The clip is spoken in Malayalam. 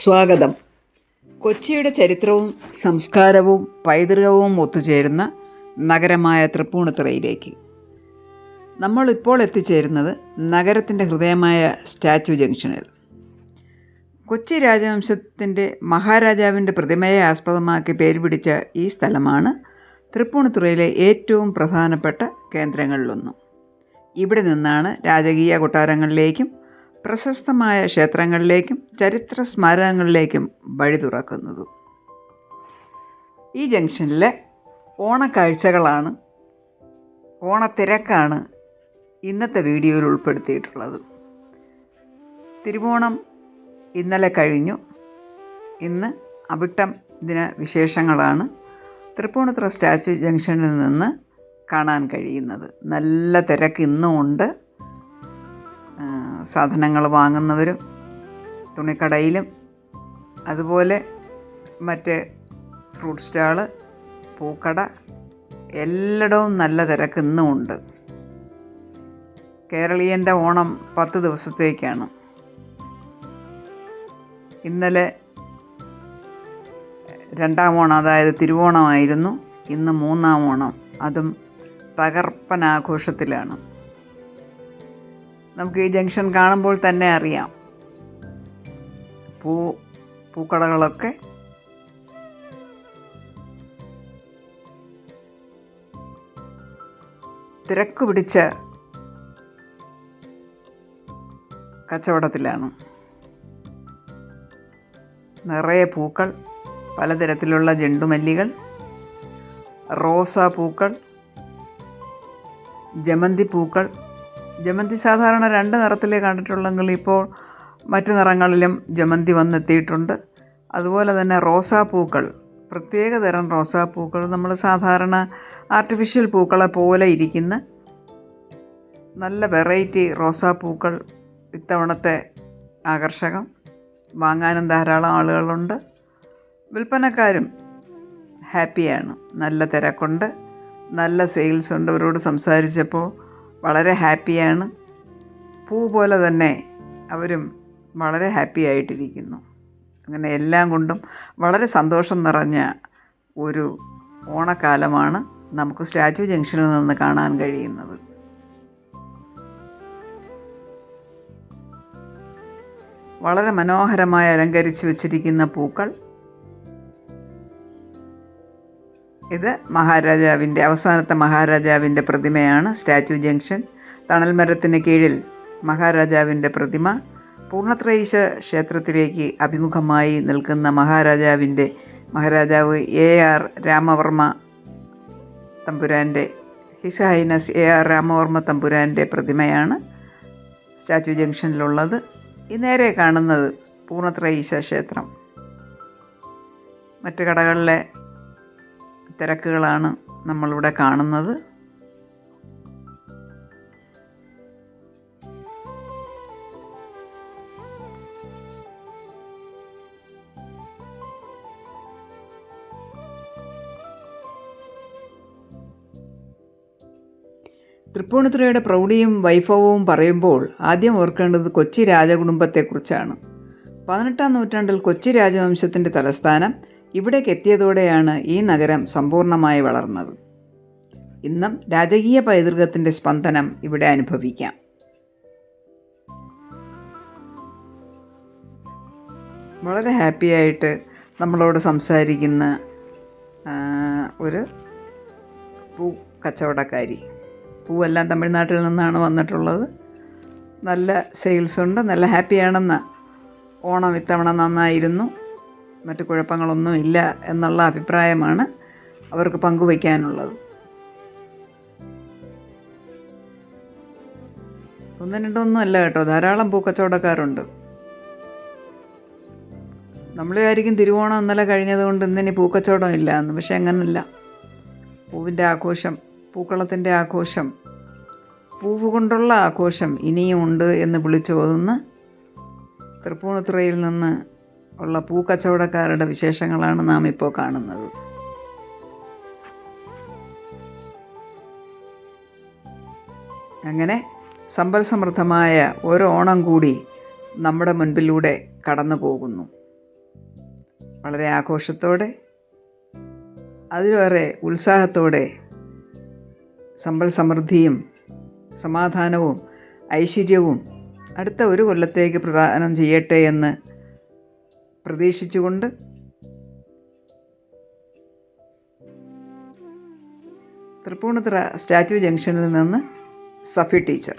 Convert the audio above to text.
സ്വാഗതം. കൊച്ചിയുടെ ചരിത്രവും സംസ്കാരവും പൈതൃകവും ഒത്തുചേരുന്ന നഗരമായ തൃപ്പൂണിത്തുറയിലേക്ക് നമ്മളിപ്പോൾ എത്തിച്ചേരുന്നത് നഗരത്തിൻ്റെ ഹൃദയമായ സ്റ്റാച്യു ജംഗ്ഷനിൽ. കൊച്ചി രാജവംശത്തിൻ്റെ മഹാരാജാവിൻ്റെ പ്രതിമയെ ആസ്പദമാക്കി പേരുപിടിച്ച ഈ സ്ഥലമാണ് തൃപ്പൂണിത്തുറയിലെ ഏറ്റവും പ്രധാനപ്പെട്ട കേന്ദ്രങ്ങളിലൊന്നും. ഇവിടെ നിന്നാണ് രാജകീയ കൊട്ടാരങ്ങളിലേക്കും പ്രശസ്തമായ ക്ഷേത്രങ്ങളിലേക്കും ചരിത്ര സ്മാരകങ്ങളിലേക്കും വഴി തുറക്കുന്നത്. ഈ ജംഗ്ഷനിലെ ഓണക്കാഴ്ചകളാണ്, ഓണത്തിരക്കാണ് ഇന്നത്തെ വീഡിയോയിൽ ഉൾപ്പെടുത്തിയിട്ടുള്ളത്. തിരുവോണം ഇന്നലെ കഴിഞ്ഞു. ഇന്ന് അവിട്ടം ദിന വിശേഷങ്ങളാണ് തൃപ്പൂണിത്തുറ സ്റ്റാച്യു ജംഗ്ഷനിൽ നിന്ന് കാണാൻ കഴിയുന്നത്. നല്ല തിരക്ക് ഇന്നും ഉണ്ട്. സാധനങ്ങൾ വാങ്ങുന്നവരും തുണിക്കടയിലും അതുപോലെ മറ്റ് ഫ്രൂട്ട് സ്റ്റാള്, പൂക്കട എല്ലായിടവും നല്ല തിരക്ക് ഇന്നും ഉണ്ട്. കേരളീയൻ്റെ ഓണം 10 ദിവസത്തേക്കാണ്. ഇന്നലെ 2ാം ഓണം, അതായത് തിരുവോണമായിരുന്നു. ഇന്ന് 3ാം ഓണം, അതും തകർപ്പൻ ആഘോഷത്തിലാണ്. നമുക്ക് ഈ ജംഗ്ഷൻ കാണുമ്പോൾ തന്നെ അറിയാം. പൂക്കടകളൊക്കെ തിരക്ക് പിടിച്ച കച്ചവടത്തിലാണ്. നിറയെ പൂക്കൾ, പലതരത്തിലുള്ള ജെണ്ടുമല്ലികൾ, റോസാപ്പൂക്കൾ, ജമന്തി പൂക്കൾ. ജമന്തി സാധാരണ 2 നിറത്തിലേ കണ്ടിട്ടുള്ളെങ്കിൽ ഇപ്പോൾ മറ്റു നിറങ്ങളിലും ജമന്തി വന്നെത്തിയിട്ടുണ്ട്. അതുപോലെ തന്നെ റോസാപ്പൂക്കൾ, പ്രത്യേക തരം റോസാപ്പൂക്കൾ, നമ്മൾ സാധാരണ ആർട്ടിഫിഷ്യൽ പൂക്കളെ പോലെ ഇരിക്കുന്ന നല്ല വെറൈറ്റി റോസാപ്പൂക്കൾ ഇത്തവണത്തെ ആകർഷകം. വാങ്ങാനും ധാരാളം ആളുകളുണ്ട്. വിൽപ്പനക്കാരും ഹാപ്പിയാണ്. നല്ല തിരക്കുണ്ട്, നല്ല സെയിൽസ് ഉണ്ട്. അവരോട് സംസാരിച്ചപ്പോൾ വളരെ ഹാപ്പിയാണ്. പൂ പോലെ തന്നെ അവരും വളരെ ഹാപ്പി ആയിട്ടിരിക്കുന്നു. അങ്ങനെ എല്ലാം കൊണ്ടും വളരെ സന്തോഷം നിറഞ്ഞ ഒരു ഓണക്കാലമാണ് നമുക്ക് സ്റ്റാച്യു ജംഗ്ഷനിൽ നിന്ന് കാണാൻ കഴിയുന്നത്. വളരെ മനോഹരമായി അലങ്കരിച്ച് വച്ചിരിക്കുന്ന പൂക്കൾ. ഇത് അവസാനത്തെ മഹാരാജാവിൻ്റെ പ്രതിമയാണ്. സ്റ്റാച്യു ജംഗ്ഷൻ തണൽ മരത്തിന് കീഴിൽ മഹാരാജാവിൻ്റെ പ്രതിമ. പൂർണ്ണത്രയീശ ക്ഷേത്രത്തിലേക്ക് അഭിമുഖമായി നിൽക്കുന്ന മഹാരാജാവ് AR രാമവർമ്മ തമ്പുരാൻ്റെ, ഹിസ് ഹൈനസ് AR രാമവർമ്മ തമ്പുരാൻ്റെ പ്രതിമയാണ് സ്റ്റാച്യു ജംഗ്ഷനിലുള്ളത്. ഈ നേരെ കാണുന്നത് പൂർണ്ണത്രയീശ ക്ഷേത്രം. മറ്റ് കടകളിലെ തിരക്കുകളാണ് നമ്മളിവിടെ കാണുന്നത്. തൃപ്പൂണിത്തുറയുടെ പ്രൗഢിയും വൈഭവവും പറയുമ്പോൾ ആദ്യം ഓർക്കേണ്ടത് കൊച്ചി രാജകുടുംബത്തെക്കുറിച്ചാണ്. 18ാം നൂറ്റാണ്ടിൽ കൊച്ചി രാജവംശത്തിൻ്റെ തലസ്ഥാനം ഇവിടേക്ക് എത്തിയതോടെയാണ് ഈ നഗരം സമ്പൂർണ്ണമായി വളർന്നത്. ഇന്നും രാജകീയ പൈതൃകത്തിൻ്റെ സ്പന്ദനം ഇവിടെ അനുഭവിക്കാം. വളരെ ഹാപ്പിയായിട്ട് നമ്മളോട് സംസാരിക്കുന്ന ഒരു പൂ കച്ചവടക്കാരി. പൂവെല്ലാം തമിഴ്നാട്ടിൽ നിന്നാണ് വന്നിട്ടുള്ളത്. നല്ല സെയിൽസ് ഉണ്ട്, നല്ല ഹാപ്പിയാണെന്ന്. ഓണം ഇത്തവണ നന്നായിരുന്നു, മറ്റു കുഴപ്പങ്ങളൊന്നുമില്ല എന്നുള്ള അഭിപ്രായമാണ് അവർക്ക് പങ്കുവയ്ക്കാനുള്ളത്. 1-2 അല്ല കേട്ടോ, ധാരാളം പൂക്കച്ചവടക്കാരുണ്ട്. നമ്മൾ വിചാരിക്കും തിരുവോണം ഇന്നലെ കഴിഞ്ഞതുകൊണ്ട് ഇന്നിനി പൂക്കച്ചവടം ഇല്ല എന്ന്. പക്ഷെ അങ്ങനല്ല. പൂവിൻ്റെ ആഘോഷം, പൂക്കളത്തിൻ്റെ ആഘോഷം, പൂവ് കൊണ്ടുള്ള ആഘോഷം ഇനിയും ഉണ്ട് എന്ന് വിളിച്ചോതുന്ന തൃപ്പൂണിത്തുറയിൽ നിന്ന് ഉള്ള പൂക്കച്ചവടക്കാരുടെ വിശേഷങ്ങളാണ് നാം ഇപ്പോൾ കാണുന്നത്. അങ്ങനെ സമ്പൽ സമൃദ്ധമായ ഒരു ഓണം കൂടി നമ്മുടെ മുൻപിലൂടെ കടന്നു പോകുന്നു. വളരെ ആഘോഷത്തോടെ, അതിലേറെ ഉത്സാഹത്തോടെ സമ്പൽ സമൃദ്ധിയും സമാധാനവും ഐശ്വര്യവും അടുത്ത ഒരു കൊല്ലത്തേക്ക് പ്രദാനം ചെയ്യട്ടെ എന്ന് പ്രതീക്ഷിച്ചുകൊണ്ട് തൃപ്പൂണിത്തുറ സ്റ്റാച്യു ജംഗ്ഷനിൽ നിന്ന് സഫി ടീച്ചർ.